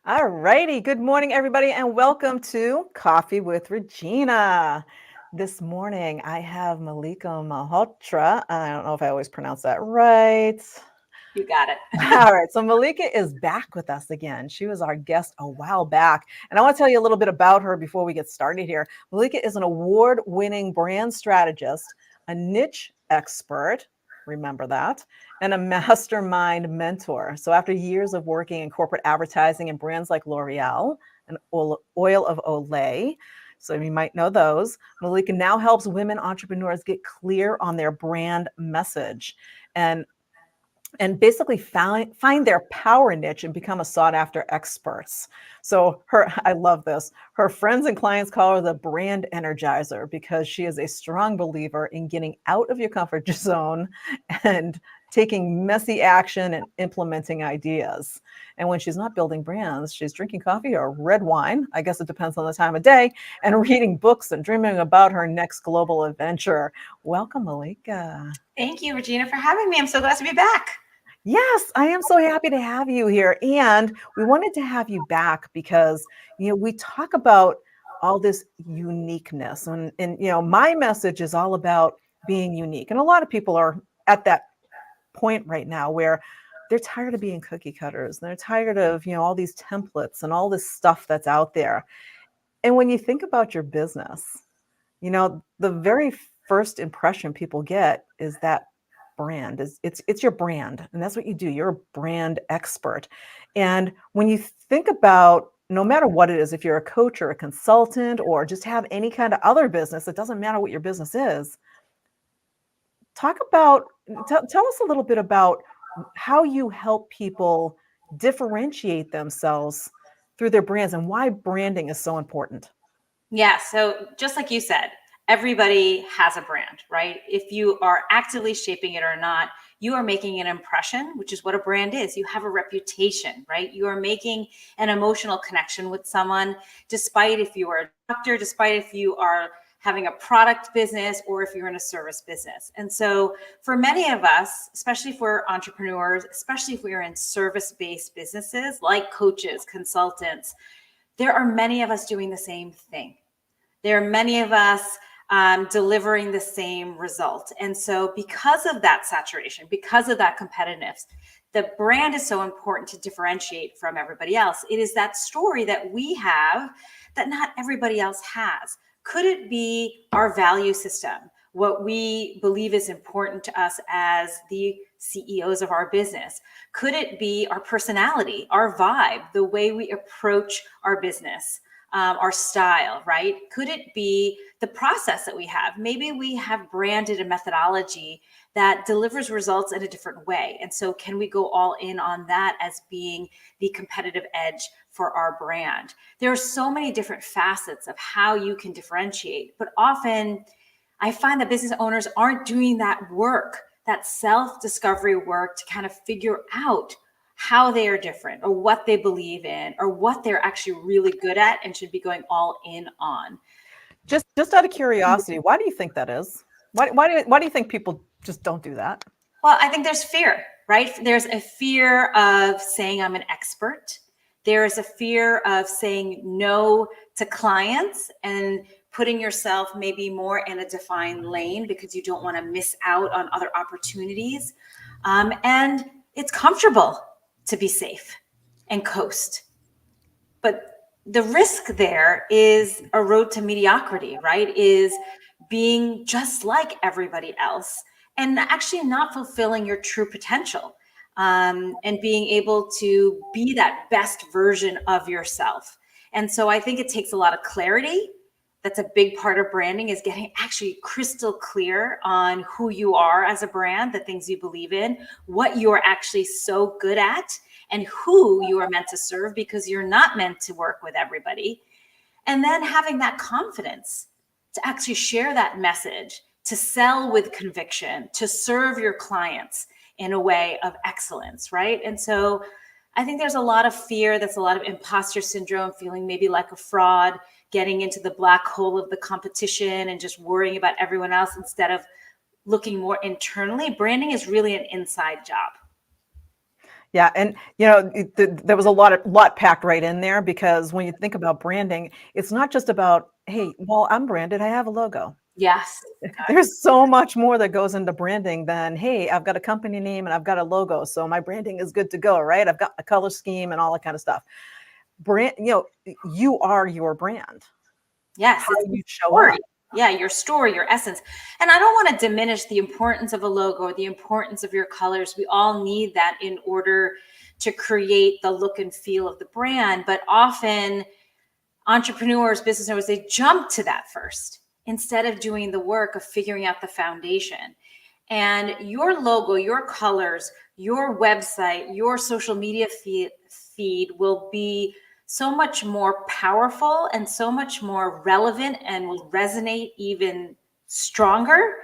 All righty. Good morning, everybody, and welcome to Coffee with Regina. This morning, I have Mallika Malhotra. I don't know if I always pronounce that right. You got it. All right. So, Mallika is back with us again. She was our guest a while back. And I want to tell you a little bit about her before we get started here. Mallika is an award winning brand strategist, a niche expert. Remember that, and a mastermind mentor. So, after years of working in corporate advertising and brands like L'Oreal and Oil of Olay, so you might know those, Mallika now helps women entrepreneurs get clear on their brand message and basically find their power niche and become a sought after experts. So I love this. Her friends and clients call her the brand energizer because she is a strong believer in getting out of your comfort zone and taking messy action and implementing ideas. And when she's not building brands, she's drinking coffee or red wine. I guess it depends on the time of day, and reading books and dreaming about her next global adventure. Welcome, Mallika. Thank you, Regina, for having me. I'm so glad to be back. Yes, I am so happy to have you here. And we wanted to have you back because, we talk about all this uniqueness. And my message is all about being unique. And a lot of people are at that point right now where they're tired of being cookie cutters. And they're tired of, all these templates and all this stuff that's out there. And when you think about your business, the very first impression people get is that brand is it's your brand, and that's what you do. You're a brand expert. And when you think about, no matter what it is, if you're a coach or a consultant or just have any kind of other business, it doesn't matter what your business is. Talk about tell us a little bit about how you help people differentiate themselves through their brands and why branding is so important. Yeah, so just like you said, everybody has a brand, right? If you are actively shaping it or not, you are making an impression, which is what a brand is. You have a reputation, right? You are making an emotional connection with someone, despite if you are a doctor, despite if you are having a product business or if you're in a service business. And so for many of us, especially if we're entrepreneurs, especially if we're in service-based businesses like coaches, consultants, there are many of us doing the same thing. There are many of us delivering the same result. And so because of that saturation, because of that competitiveness, the brand is so important to differentiate from everybody else. It is that story that we have that not everybody else has. Could it be our value system? What we believe is important to us as the CEOs of our business? Could it be our personality, our vibe, the way we approach our business? Our style, right? Could it be the process that we have? Maybe we have branded a methodology that delivers results in a different way. And so can we go all in on that as being the competitive edge for our brand? There are so many different facets of how you can differentiate, but often I find that business owners aren't doing that work, that self-discovery work to kind of figure out how they are different or what they believe in or what they're actually really good at and should be going all in on. Just out of curiosity, why do you think that is? Why do you think people just don't do that? Well, I think there's fear, right? There's a fear of saying I'm an expert. There is a fear of saying no to clients and putting yourself maybe more in a defined lane because you don't want to miss out on other opportunities. And it's comfortable to be safe and coast. But the risk there is a road to mediocrity, right? Is being just like everybody else and actually not fulfilling your true potential, and being able to be that best version of yourself. And so I think it takes a lot of clarity. That's a big part of branding, is getting actually crystal clear on who you are as a brand, the things you believe in, what you are actually so good at, and who you are meant to serve, because you're not meant to work with everybody. And then having that confidence to actually share that message, to sell with conviction, to serve your clients in a way of excellence, right? And so I think there's a lot of fear, that's a lot of imposter syndrome, feeling maybe like a fraud, getting into the black hole of the competition and just worrying about everyone else instead of looking more internally. Branding is really an inside job. Yeah, and there was a lot packed right in there because when you think about branding, it's not just about, hey, well, I'm branded, I have a logo. Yes. There's so much more that goes into branding than, hey, I've got a company name and I've got a logo, so my branding is good to go, right? I've got a color scheme and all that kind of stuff. You are your brand. Yes, How it's the you show story. up. Yeah, your story, your essence. And I don't want to diminish the importance of a logo or the importance of your colors. We all need that in order to create the look and feel of the brand. But often entrepreneurs, business owners, they jump to that first instead of doing the work of figuring out the foundation. And your logo, your colors, your website, your social media feed will be so much more powerful and so much more relevant and will resonate even stronger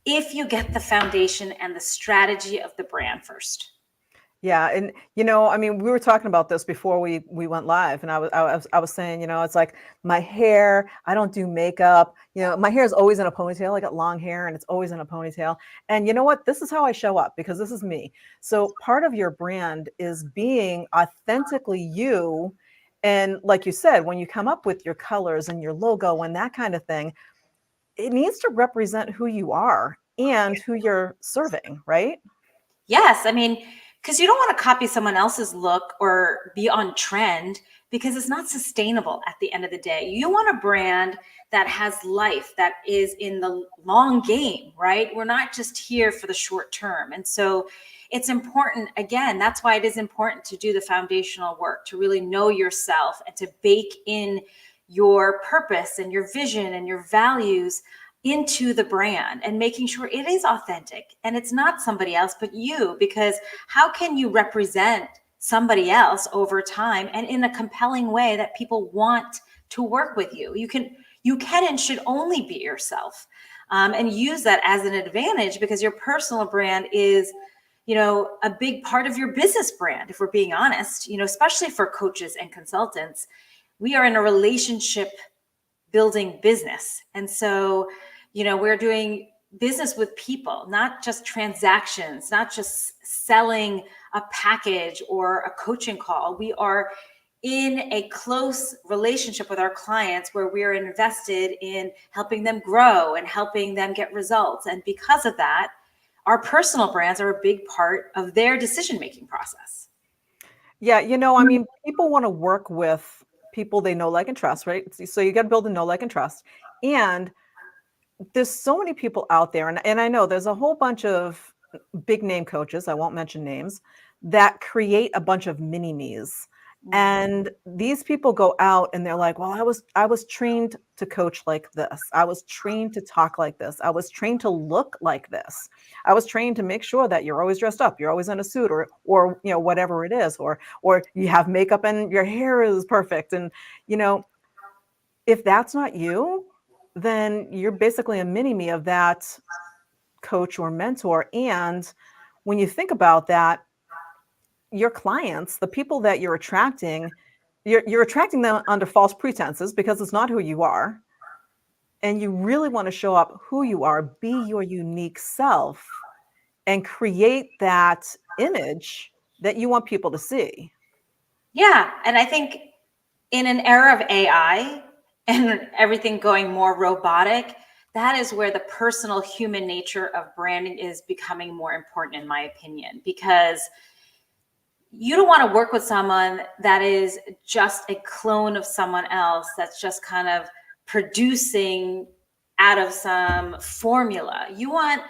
if you get the foundation and the strategy of the brand first. Yeah, and I mean, we were talking about this before we went live, and I was saying, it's like my hair. I don't do makeup. My hair is always in a ponytail. I got long hair, and it's always in a ponytail. And you know what? This is how I show up because this is me. So part of your brand is being authentically you. And like you said, when you come up with your colors and your logo and that kind of thing, it needs to represent who you are and who you're serving, right? Yes, I mean, because you don't want to copy someone else's look or be on trend because it's not sustainable at the end of the day. You want a brand that has life, that is in the long game, right? We're not just here for the short term. And so it's important, again, that's why it is important to do the foundational work, to really know yourself and to bake in your purpose and your vision and your values into the brand and making sure it is authentic and it's not somebody else but you, because how can you represent somebody else over time and in a compelling way that people want to work with you? You can and should only be yourself, and use that as an advantage, because your personal brand is a big part of your business brand, if we're being honest, especially for coaches and consultants. We are in a relationship building business. And so, we're doing business with people, not just transactions, not just selling a package or a coaching call. We are in a close relationship with our clients where we are invested in helping them grow and helping them get results. And because of that, our personal brands are a big part of their decision-making process. Yeah, I mean, people want to work with people they know, like, and trust, right? So you got to build a know, like, and trust. And there's so many people out there, and I know there's a whole bunch of big name coaches, I won't mention names, that create a bunch of mini me's. And these people go out and they're like, well, I was trained to coach like this. I was trained to talk like this. I was trained to look like this. I was trained to make sure that you're always dressed up, you're always in a suit or whatever it is, or you have makeup and your hair is perfect. And you know, if that's not you, then you're basically a mini me of that coach or mentor. And when you think about that, your clients, the people that you're attracting, you're attracting them under false pretenses because it's not who you are. And you really want to show up who you are, be your unique self, and create that image that you want people to see. Yeah. And I think in an era of AI and everything going more robotic, that is where the personal human nature of branding is becoming more important, in my opinion, because you don't want to work with someone that is just a clone of someone else that's just kind of producing out of some formula. You want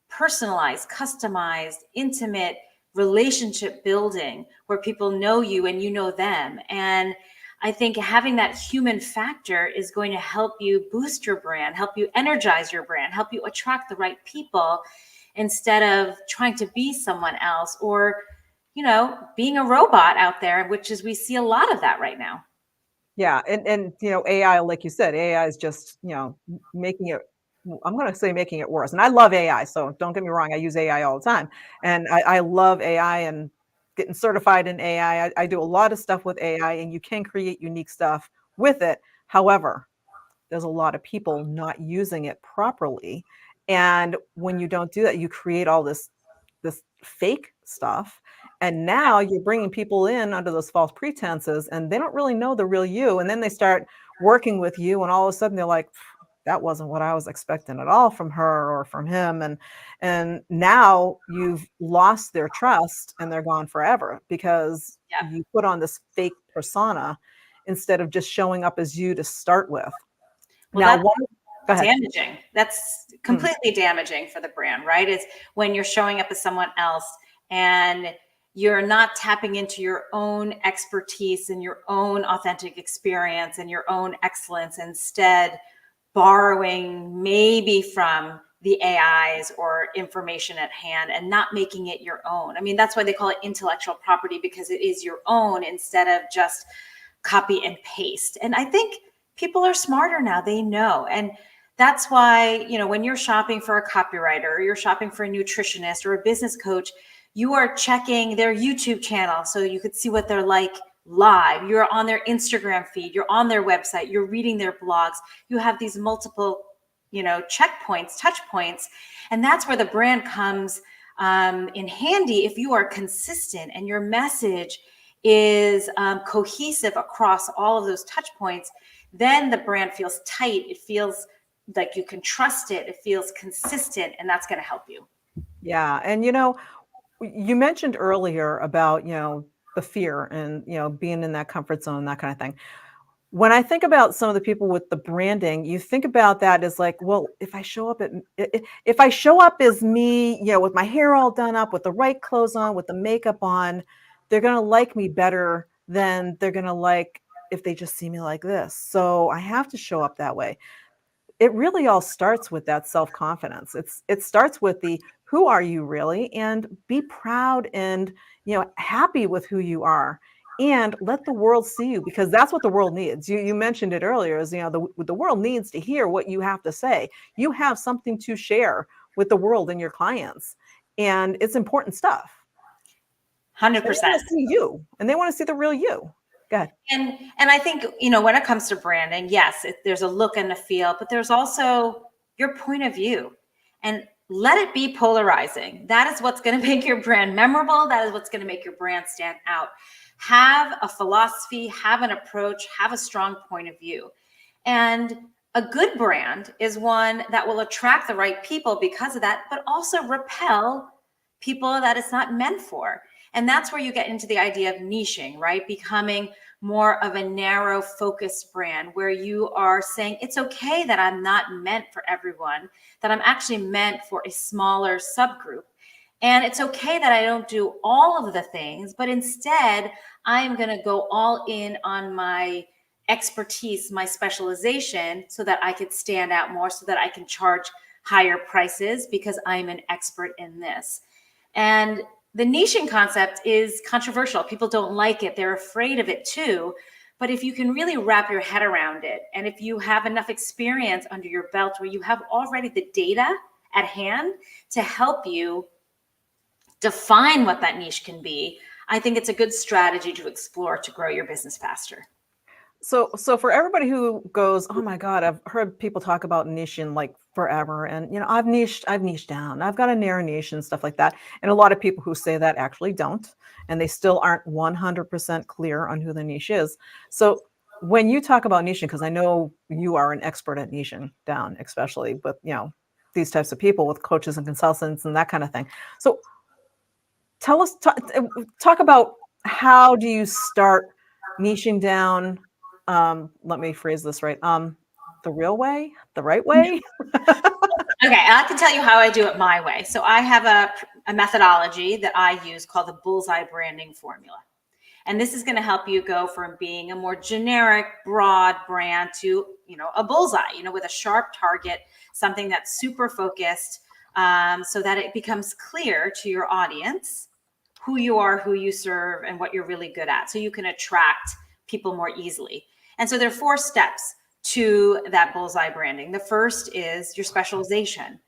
personalized, customized, intimate relationship building where people know you and you know them. And I think having that human factor is going to help you boost your brand, help you energize your brand, help you attract the right people instead of trying to be someone else or being a robot out there, which is we see a lot of that right now. Yeah, and AI, like you said, AI is just, making it I'm gonna say making it worse. And I love AI, so don't get me wrong, I use AI all the time. And I love AI and getting certified in AI. I do a lot of stuff with AI and you can create unique stuff with it. However, there's a lot of people not using it properly. And when you don't do that, you create all this fake stuff. And now you're bringing people in under those false pretenses and they don't really know the real you. And then they start working with you and all of a sudden they're like, that wasn't what I was expecting at all from her or from him. And now you've lost their trust and they're gone forever because Yeah. you put on this fake persona instead of just showing up as you to start with. Well, Now, that's one, go ahead. damaging. That's Mm. completely damaging for the brand, right? Is when you're showing up as someone else and you're not tapping into your own expertise and your own authentic experience and your own excellence, instead borrowing maybe from the AIs or information at hand and not making it your own. I mean, that's why they call it intellectual property, because it is your own instead of just copy and paste. And I think people are smarter now, they know. And that's why, when you're shopping for a copywriter, or you're shopping for a nutritionist or a business coach, you are checking their YouTube channel so you could see what they're like live. You're on their Instagram feed, you're on their website, you're reading their blogs. You have these multiple, checkpoints, touch points. And that's where the brand comes in handy. If you are consistent and your message is cohesive across all of those touch points, then the brand feels tight. It feels like you can trust it. It feels consistent, and that's going to help you. Yeah. And, you mentioned earlier about, the fear and, being in that comfort zone, that kind of thing. When I think about some of the people with the branding, you think about that as like, well, if I show up as me, with my hair all done up, with the right clothes on, with the makeup on, they're going to like me better than they're going to like if they just see me like this. So I have to show up that way. It really all starts with that self-confidence. It starts with the who are you really, and be proud and happy with who you are, and let the world see you, because that's what the world needs. You mentioned it earlier, is the world needs to hear what you have to say. You have something to share with the world and your clients, and it's important stuff. They 100%. want to see you, and they want to see the real you. Go ahead. And I think, when it comes to branding, yes, there's a look and a feel, but there's also your point of view. And let it be polarizing. That is what's going to make your brand memorable. That is what's going to make your brand stand out. Have a philosophy, have an approach, have a strong point of view. And a good brand is one that will attract the right people because of that, but also repel people that it's not meant for. And that's where you get into the idea of niching, right? Becoming more of a narrow focused brand where you are saying, it's okay that I'm not meant for everyone, that I'm actually meant for a smaller subgroup. And it's okay that I don't do all of the things, but instead I'm going to go all in on my expertise, my specialization, so that I could stand out more, so that I can charge higher prices because I'm an expert in this. And the niching concept is controversial. People don't like it. They're afraid of it too. But if you can really wrap your head around it, and if you have enough experience under your belt where you have already the data at hand to help you define what that niche can be, I think it's a good strategy to explore to grow your business faster. So for everybody who goes, oh my God, I've heard people talk about niching like forever, and I've niched down, I've got a narrow niche and stuff like that. And a lot of people who say that actually don't, and they still aren't 100% clear on who the niche is. So when you talk about niching, because I know you are an expert at niching down, especially with these types of people, with coaches and consultants and that kind of thing. So tell us, talk about, how do you start niching down? Let me phrase this right. The real way, the right way. Okay, I can tell you how I do it my way. So I have a methodology that I use called the bullseye branding formula. And this is going to help you go from being a more generic, broad brand to, a bullseye, with a sharp target, something that's super focused, so that it becomes clear to your audience who you are, who you serve, and what you're really good at. So you can attract people more easily. And so there are 4 steps to that bullseye branding. The first is your specialization.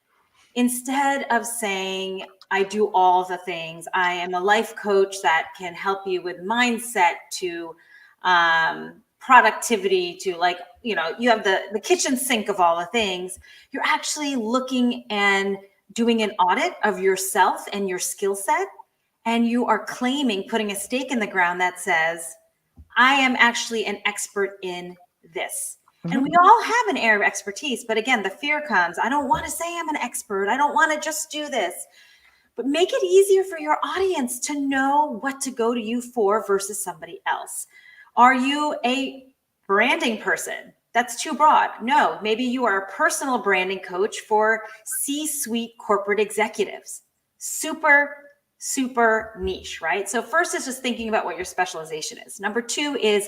Instead of saying, I do all the things, I am a life coach that can help you with mindset to productivity to, like, you have the kitchen sink of all the things, you're actually looking and doing an audit of yourself and your skill set and you are claiming, putting a stake in the ground that says, I am actually an expert in this. And we all have an area of expertise, but again, the fear comes, I don't want to say I'm an expert. I don't want to just do this. But make it easier for your audience to know what to go to you for versus somebody else. Are you a branding person? That's too broad. No, maybe you are a personal branding coach for C-suite corporate executives. Super niche, right? So first is just thinking about what your specialization is. Number two is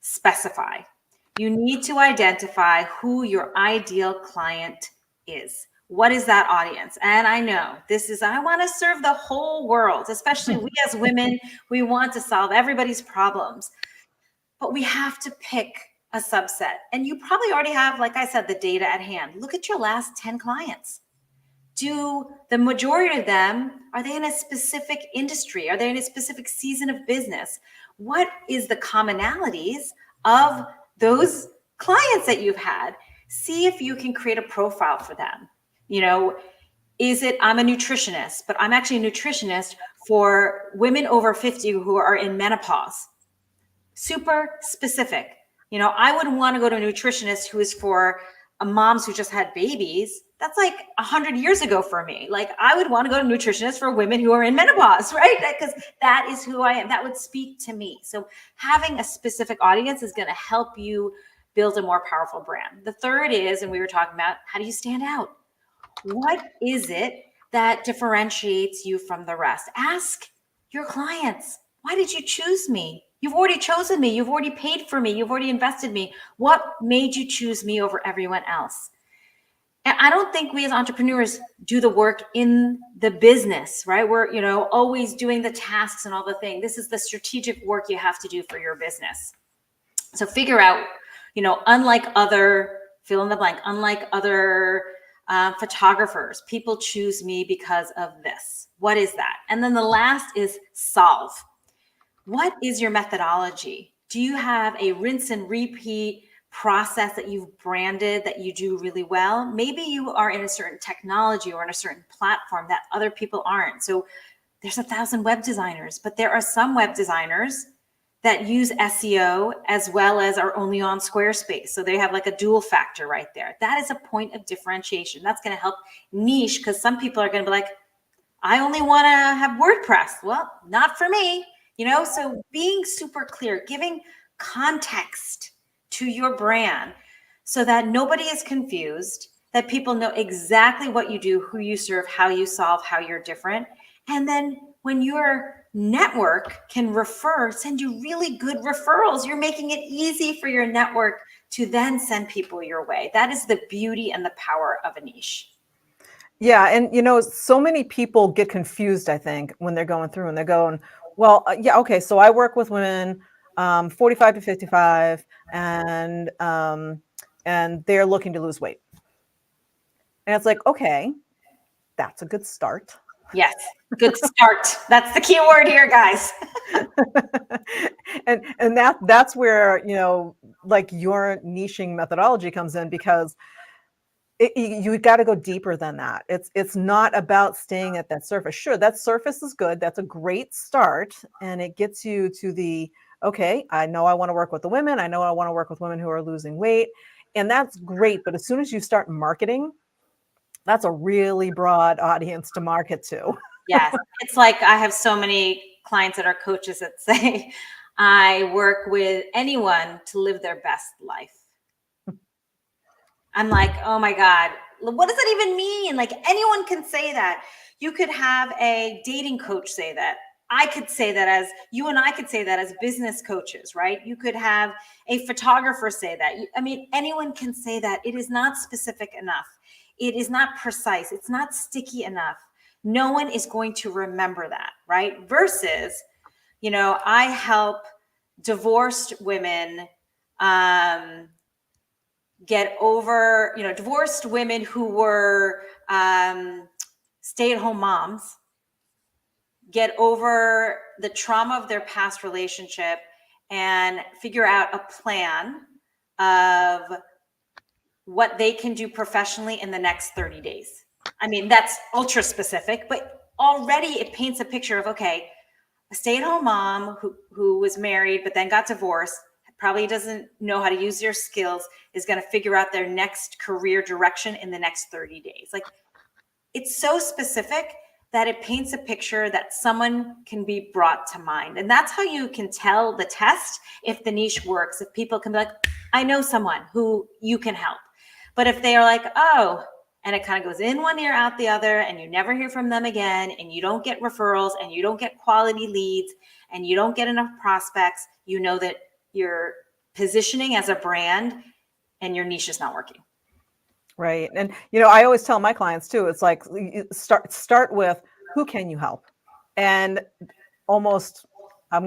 specify. You need to identify who your ideal client is. What is that audience? And I know this is, I want to serve the whole world, especially we as women, we want to solve everybody's problems, but we have to pick a subset. And you probably already have, like I said, the data at hand. Look at your last 10 clients. Do the majority of them, are they in a specific industry? Are they in a specific season of business? What is the commonalities of those clients that you've had? See if you can create a profile for them. You know, is it, I'm a nutritionist, but I'm actually a nutritionist for women over 50 who are in menopause. Super specific. You know, I wouldn't want to go to a nutritionist who is for moms who just had babies. That's like 100 years ago for me. Like I would want to go to a nutritionist for women who are in menopause, right? Because that is who I am. That would speak to me. So having a specific audience is going to help you build a more powerful brand. The third is, and we were talking about, how do you stand out? What is it that differentiates you from the rest? Ask your clients, why did you choose me? You've already chosen me. You've already paid for me. You've already invested in me. What made you choose me over everyone else? And I don't think we as entrepreneurs do the work in the business, right? We're, you know, always doing the tasks and all the things. This is the strategic work you have to do for your business. So figure out, you know, unlike other, fill in the blank, unlike other photographers, people choose me because of this. What is that? And then the last is solve. What is your methodology? Do you have a rinse and repeat process that you've branded that you do really well? Maybe you are in a certain technology or in a certain platform that other people aren't. So there's 1,000 web designers, but there are some web designers that use SEO as well as are only on Squarespace. So they have like a dual factor right there. That is a point of differentiation. That's going to help niche, because some people are going to be like, I only want to have WordPress. Well, not for me, you know? So being super clear, giving context to your brand so that nobody is confused, that people know exactly what you do, who you serve, how you solve, how you're different. And then when your network can refer, send you really good referrals, you're making it easy for your network to then send people your way. That is the beauty and the power of a niche. Yeah. And, you know, so many people get confused, I think, when they're going through and they're going, well, yeah, okay, so I work with women 45 to 55 and they're looking to lose weight. And it's like, okay, that's a good start. Yes, good start. That's the key word here, guys. and that's where, you know, like your niching methodology comes in, because you got to go deeper than that. It's not about staying at that surface. Sure, that surface is good. That's a great start, and it gets you to the, okay, I know I want to work with the women. I know I want to work with women who are losing weight, and that's great. But as soon as you start marketing, that's a really broad audience to market to. Yes, it's like I have so many clients that are coaches that say, I work with anyone to live their best life. I'm like, oh my God, what does that even mean? Like anyone can say that. You could have a dating coach say that. I could say that, as you and I could say that as business coaches, right? You could have a photographer say that. I mean, anyone can say that. It is not specific enough. It is not precise. It's not sticky enough. No one is going to remember that, right? Versus, you know, I help divorced women get over, you know, divorced women who were stay-at-home moms, get over the trauma of their past relationship and figure out a plan of what they can do professionally in the next 30 days. I mean, that's ultra specific, but already it paints a picture of, okay, a stay-at-home mom who was married but then got divorced, probably doesn't know how to use their skills, is going to figure out their next career direction in the next 30 days. Like, it's so specific that it paints a picture that someone can be brought to mind. And that's how you can tell the test if the niche works, if people can be like, I know someone who you can help. But if they are like, oh, and it kind of goes in one ear, out the other, and you never hear from them again, and you don't get referrals, and you don't get quality leads, and you don't get enough prospects, you know that you're positioning as a brand and your niche is not working. Right. And, I always tell my clients too, it's like, start with who can you help? And I'm going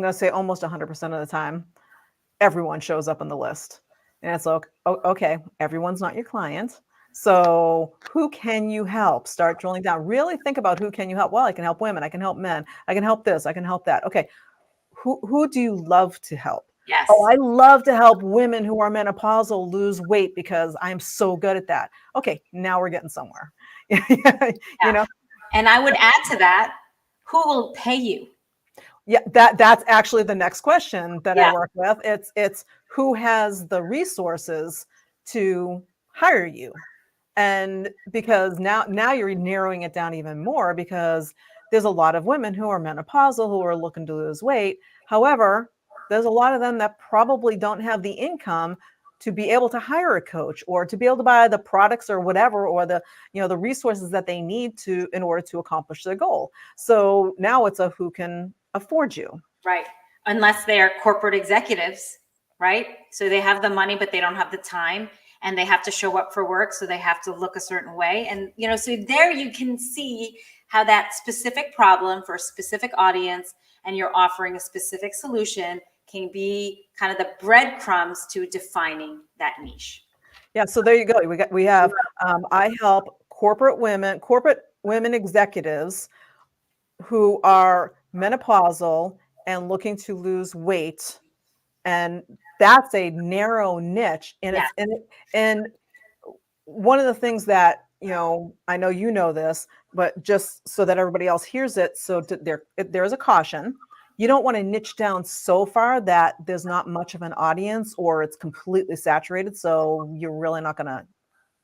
to say almost 100% of the time, everyone shows up on the list. And it's like, okay, everyone's not your client. So who can you help? Start drilling down. Really think about who can you help? Well, I can help women. I can help men. I can help this. I can help that. Okay. Who do you love to help? Yes. Oh, I love to help women who are menopausal lose weight because I'm so good at that. Okay, now we're getting somewhere. Yeah. And I would add to that, who will pay you? Yeah, that's actually the next question that I work with. It's who has the resources to hire you. And because now you're narrowing it down even more, because there's a lot of women who are menopausal who are looking to lose weight. However, there's a lot of them that probably don't have the income to be able to hire a coach or to be able to buy the products or whatever, or the resources that they need in order to accomplish their goal. So now it's who can afford you. Right. Unless they are corporate executives, right? So they have the money, but they don't have the time, and they have to show up for work. So they have to look a certain way. And, so there you can see how that specific problem for a specific audience, and you're offering a specific solution, can be kind of the breadcrumbs to defining that niche. Yeah. So there you go. We have, I help corporate women executives who are menopausal and looking to lose weight. And that's a narrow niche. And and one of the things that, I know this, but just so that everybody else hears it. So there's a caution. You don't want to niche down so far that there's not much of an audience or it's completely saturated. So you're really not going to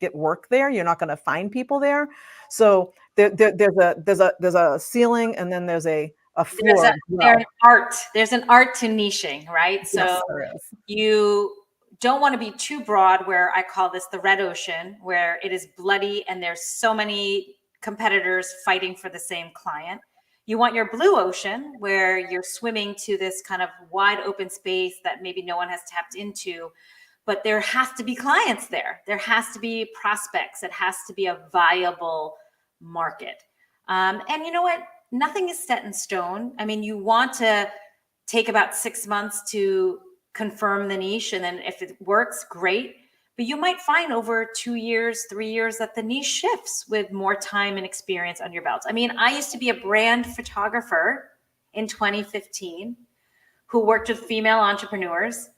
get work there. You're not going to find people there. So there's a ceiling, and then there's a floor. There's an art to niching, right? So yes, there is. You don't want to be too broad, where I call this the red ocean, where it is bloody and there's so many competitors fighting for the same client. You want your blue ocean, where you're swimming to this kind of wide open space that maybe no one has tapped into, but there has to be clients there. There has to be prospects. It has to be a viable market. And you know what? Nothing is set in stone. I mean, you want to take about 6 months to confirm the niche. And then if it works, great. But you might find over 2 years, 3 years that the niche shifts with more time and experience on your belt. I mean, I used to be a brand photographer in 2015 who worked with female entrepreneurs.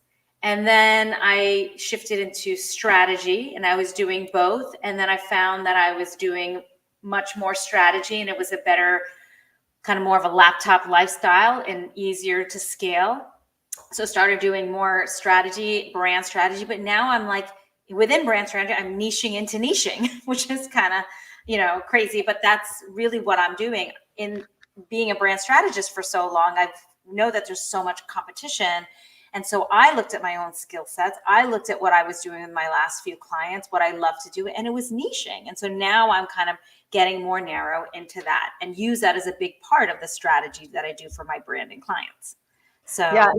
And then I shifted into strategy, and I was doing both. And then I found that I was doing much more strategy, and it was a better kind of more of a laptop lifestyle and easier to scale. So started doing more strategy, brand strategy. But now I'm like, within brand strategy, I'm niching into niching, which is kind of, crazy. But that's really what I'm doing. In being a brand strategist for so long, I know that there's so much competition. And so I looked at my own skill sets. I looked at what I was doing with my last few clients, what I love to do, and it was niching. And so now I'm kind of getting more narrow into that and use that as a big part of the strategy that I do for my branding clients. So yeah.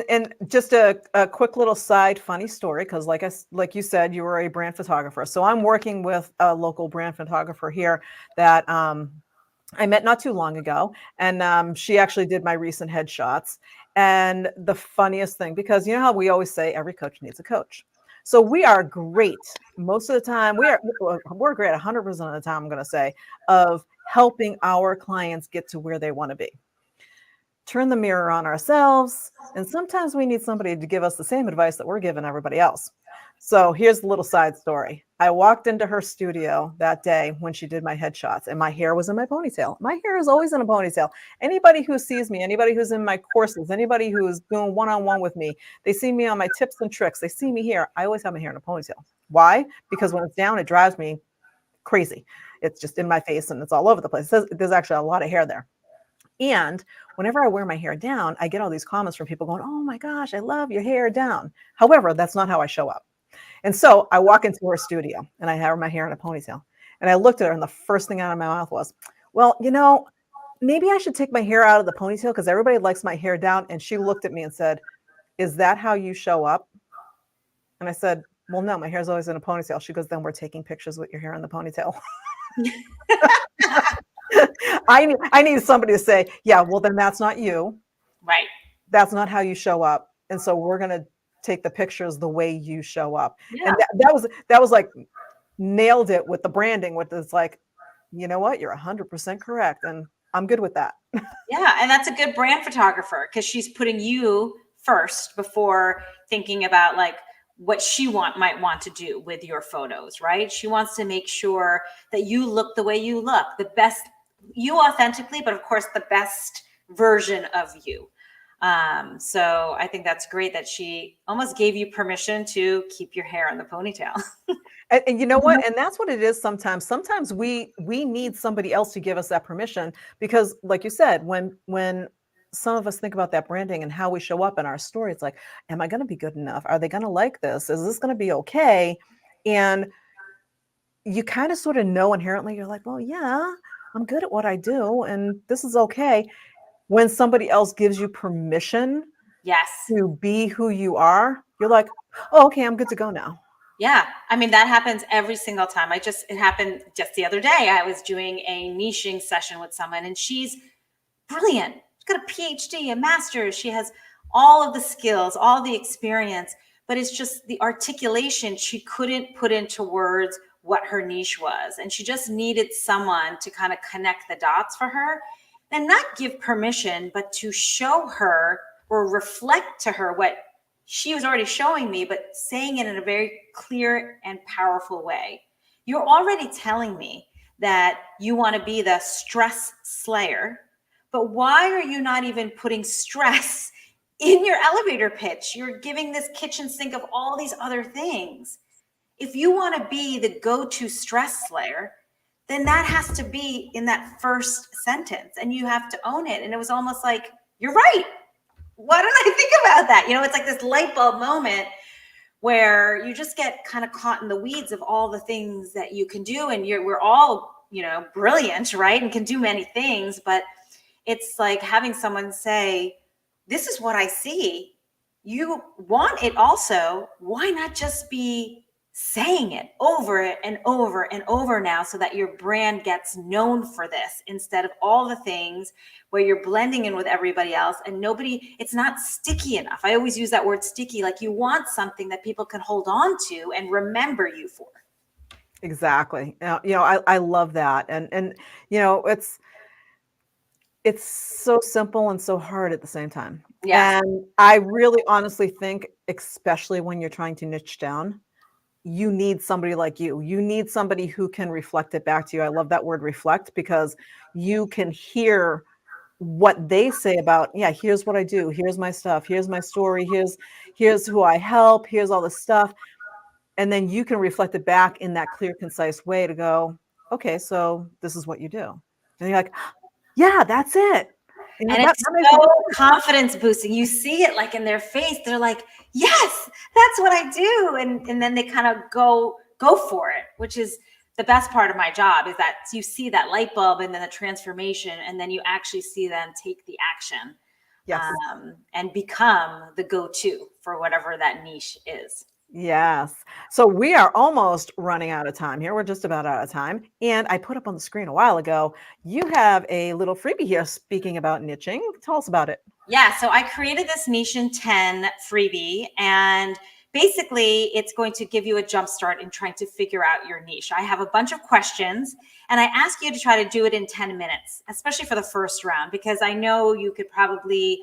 And just a quick little side funny story, because like you said, you were a brand photographer. So I'm working with a local brand photographer here that I met not too long ago, and she actually did my recent headshots. And the funniest thing, because you know how we always say every coach needs a coach. So we are great most of the time. We're great 100% of the time, I'm going to say, of helping our clients get to where they want to be. Turn the mirror on ourselves, and sometimes we need somebody to give us the same advice that we're giving everybody else. So here's a little side story. I walked into her studio that day when she did my headshots, and my hair was in my ponytail. My hair is always in a ponytail. Anybody who sees me, anybody who's in my courses, anybody who's doing one-on-one with me, they see me on my tips and tricks. They see me here. I always have my hair in a ponytail. Why? Because when it's down, it drives me crazy. It's just in my face and it's all over the place. There's actually a lot of hair there. And whenever I wear my hair down, I get all these comments from people going, "Oh my gosh, I love your hair down." However, that's not how I show up. And so I walk into her studio and I have my hair in a ponytail. And I looked at her and the first thing out of my mouth was, "Well, maybe I should take my hair out of the ponytail because everybody likes my hair down." And she looked at me and said, "Is that how you show up?" And I said, "Well, no, my hair's always in a ponytail." She goes, "Then we're taking pictures with your hair in the ponytail." I need somebody to say, "Yeah, well, then that's not you. Right. That's not how you show up. And so we're going to take the pictures the way you show up." Yeah. And that was like nailed it with the branding, with it's like, you know what? You're 100% correct. And I'm good with that. Yeah. And that's a good brand photographer because she's putting you first before thinking about like what she might want to do with your photos, right? She wants to make sure that you look the way you look, the best you authentically, but of course the best version of you. So I think that's great that she almost gave you permission to keep your hair in the ponytail. And you know what? And that's what it is sometimes. Sometimes we need somebody else to give us that permission because, like you said, when some of us think about that branding and how we show up in our story, it's like, am I going to be good enough? Are they going to like this? Is this going to be okay? And you kind of sort of know inherently, you're like, well, yeah, I'm good at what I do, and this is okay. When somebody else gives you permission Yes. to be who you are, you're like, oh, okay, I'm good to go now. Yeah. I mean, that happens every single time. It happened just the other day. I was doing a niching session with someone and she's brilliant. She's got a PhD, a master's. She has all of the skills, all the experience, but it's just the articulation. She couldn't put into words what her niche was. And she just needed someone to kind of connect the dots for her and not give permission, but to show her or reflect to her what she was already showing me, but saying it in a very clear and powerful way. You're already telling me that you want to be the stress slayer, but why are you not even putting stress in your elevator pitch? You're giving this kitchen sink of all these other things. If you want to be the go-to stress slayer, then that has to be in that first sentence and you have to own it. And it was almost like, you're right. Why didn't I think about that? It's like this light bulb moment where you just get kind of caught in the weeds of all the things that you can do. And we're all, brilliant, right? And can do many things, but it's like having someone say, this is what I see. You want it also. Why not just be saying it over and over and over now so that your brand gets known for this instead of all the things where you're blending in with everybody else and it's not sticky enough. I always use that word sticky, like you want something that people can hold on to and remember you for. Exactly. I love that. And it's so simple and so hard at the same time. Yes. And I really honestly think, especially when you're trying to niche down, you need somebody like you. You need somebody who can reflect it back to you. I love that word reflect because you can hear what they say about, yeah, here's what I do. Here's my stuff. Here's my story. Here's who I help. Here's all the stuff. And then you can reflect it back in that clear, concise way to go, okay, so this is what you do. And you're like, yeah, that's it. And it's so confidence boosting. You see it like in their face. They're like, yes, that's what I do. And then they kind of go for it, which is the best part of my job, is that you see that light bulb and then the transformation, and then you actually see them take the action. Yes. And become the go-to for whatever that niche is. Yes. So we are almost running out of time here. We're just about out of time. And I put up on the screen a while ago, you have a little freebie here speaking about niching. Tell us about it. Yeah. So I created this Niche in 10 freebie, and basically it's going to give you a jump start in trying to figure out your niche. I have a bunch of questions and I ask you to try to do it in 10 minutes, especially for the first round, because I know you could probably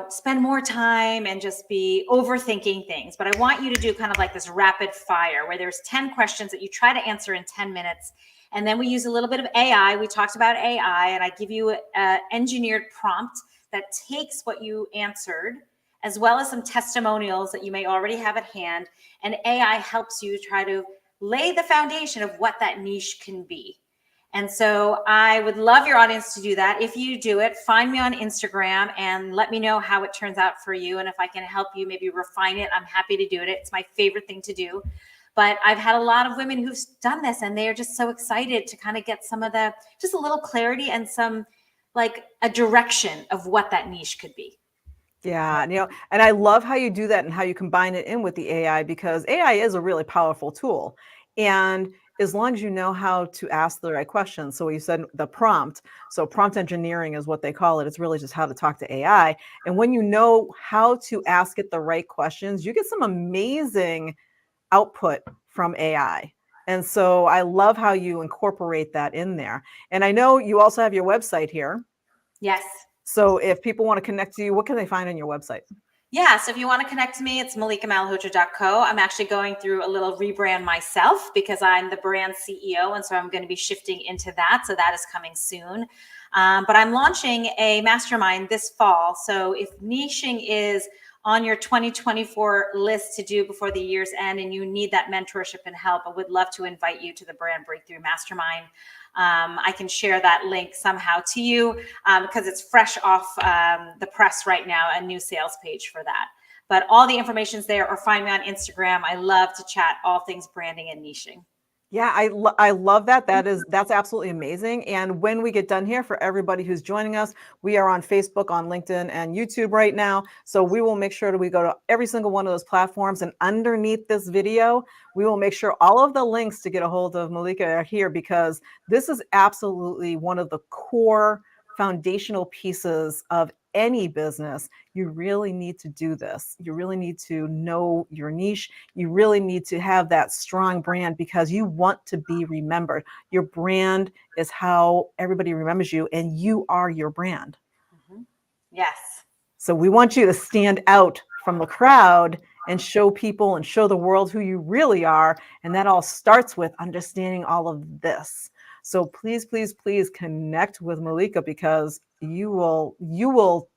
spend more time and just be overthinking things. But I want you to do kind of like this rapid fire where there's 10 questions that you try to answer in 10 minutes. And then we use a little bit of AI. We talked about AI, and I give you an engineered prompt that takes what you answered, as well as some testimonials that you may already have at hand. And AI helps you try to lay the foundation of what that niche can be. And so I would love your audience to do that. If you do it, find me on Instagram and let me know how it turns out for you. And if I can help you maybe refine it, I'm happy to do it. It's my favorite thing to do. But I've had a lot of women who've done this, and they're just so excited to kind of get some of just a little clarity and some like a direction of what that niche could be. Yeah, and I love how you do that and how you combine it in with the AI, because AI is a really powerful tool. And as long as you know how to ask the right questions. So you said the prompt. So prompt engineering is what they call it. It's really just how to talk to AI. And when you know how to ask it the right questions, you get some amazing output from AI. And so I love how you incorporate that in there. And I know you also have your website here. Yes. So if people want to connect to you, what can they find on your website? Yeah, so if you want to connect to me, it's MallikaMalhotra.co. I'm actually going through a little rebrand myself because I'm the brand CEO, and so I'm going to be shifting into that. So that is coming soon. But I'm launching a mastermind this fall. So if niching is on your 2024 list to do before the year's end and you need that mentorship and help, I would love to invite you to the Brand Breakthrough Mastermind. I can share that link somehow to you because it's fresh off the press right now, a new sales page for that. But all the information's there, or find me on Instagram. I love to chat all things branding and niching. Yeah, I love that. That's absolutely amazing. And when we get done here, for everybody who's joining us, we are on Facebook, on LinkedIn, and YouTube right now. So we will make sure that we go to every single one of those platforms. And underneath this video, we will make sure all of the links to get a hold of Mallika are here, because this is absolutely one of the core foundational pieces of any business. You really need to do this. You really need to know your niche. You really need to have that strong brand, because you want to be remembered. Your brand is how everybody remembers you, and you are your brand. Mm-hmm. Yes. So we want you to stand out from the crowd and show people and show the world who you really are. And that all starts with understanding all of this. So please, please, please connect with Mallika, because you will, all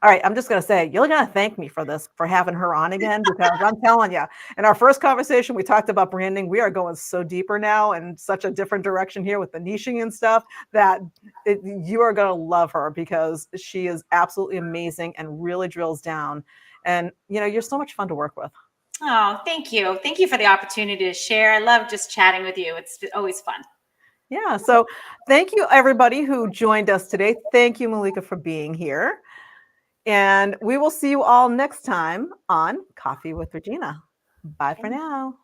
right, I'm just going to say, you're going to thank me for this, for having her on again, because I'm telling you, in our first conversation, we talked about branding. We are going so deeper now and such a different direction here with the niching and stuff, that you are going to love her, because she is absolutely amazing and really drills down. And, you're so much fun to work with. Oh, thank you. Thank you for the opportunity to share. I love just chatting with you. It's always fun. Yeah. So thank you, everybody who joined us today. Thank you, Mallika, for being here. And we will see you all next time on Coffee with Regina. Bye for now.